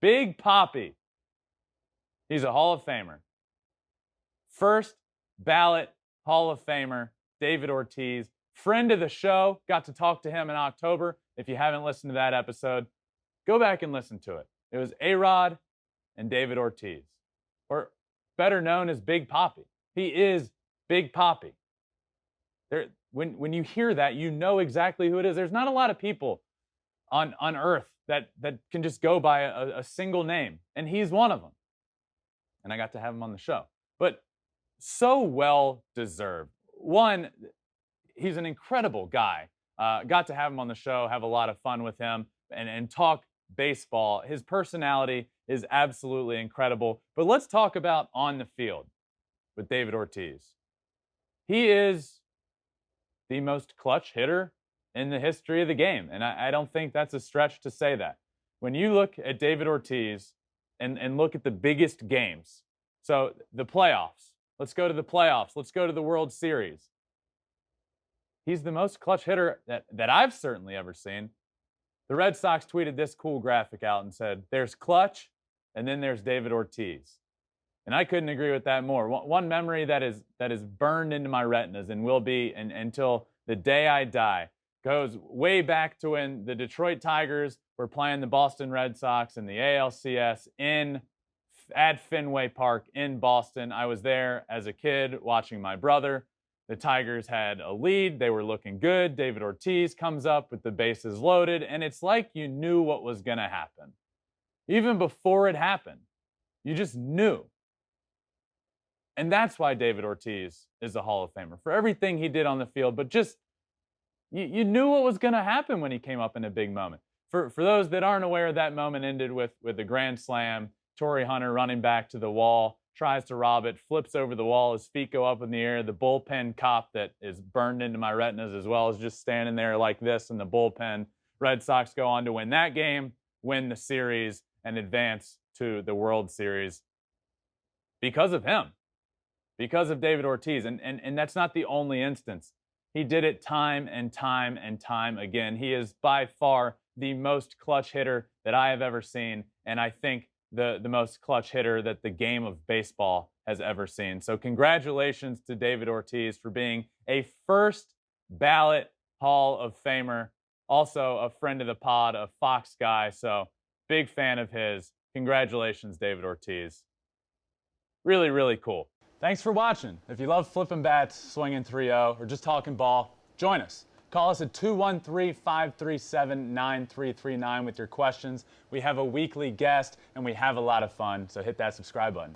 Big Papi. He's a Hall of Famer. First ballot Hall of Famer, David Ortiz. Friend of the show. Got to talk to him in October. If you haven't listened to that episode, go back and listen to it. It was A-Rod and David Ortiz, or better known as Big Papi. He is Big Papi. When you hear that, you know exactly who it is. There's not a lot of people on earth that can just go by a single name, and he's one of them. And I got to have him on the show. But so well deserved. One, he's an incredible guy. Got to have him on the show, have a lot of fun with him, and talk baseball. His personality is absolutely incredible. But let's talk about on the field with David Ortiz. He is the most clutch hitter in the history of the game. And I don't think that's a stretch to say that. When you look at David Ortiz and look at the biggest games, so the playoffs, let's go to the playoffs, let's go to the World Series. He's the most clutch hitter that I've certainly ever seen. The Red Sox tweeted this cool graphic out and said, there's clutch, and then there's David Ortiz. And I couldn't agree with that more. One memory that is burned into my retinas and will be until the day I die goes way back to when the Detroit Tigers were playing the Boston Red Sox in the ALCS at Fenway Park in Boston. I was there as a kid watching my brother. The Tigers had a lead. They were looking good. David Ortiz comes up with the bases loaded, and it's like you knew what was going to happen. Even before it happened, you just knew. And that's why David Ortiz is a Hall of Famer, for everything he did on the field, but just you knew what was going to happen when he came up in a big moment. For those that aren't aware, that moment ended with a grand slam. Torrey Hunter running back to the wall, tries to rob it, flips over the wall, his feet go up in the air. The bullpen cop that is burned into my retinas as well is just standing there like this in the bullpen. Red Sox go on to win that game, win the series, and advance to the World Series because of him, because of David Ortiz. And that's not the only instance. He did it time and time and time again. He is by far the most clutch hitter that I have ever seen, and I think the most clutch hitter that the game of baseball has ever seen. So congratulations to David Ortiz for being a first ballot Hall of Famer, also a friend of the pod, a Fox guy, so big fan of his. Congratulations, David Ortiz. Really, really cool. Thanks for watching. If you love flipping bats, swinging 3-0, or just talking ball, join us. Call us at 213-537-9339 with your questions. We have a weekly guest, and we have a lot of fun, so hit that subscribe button.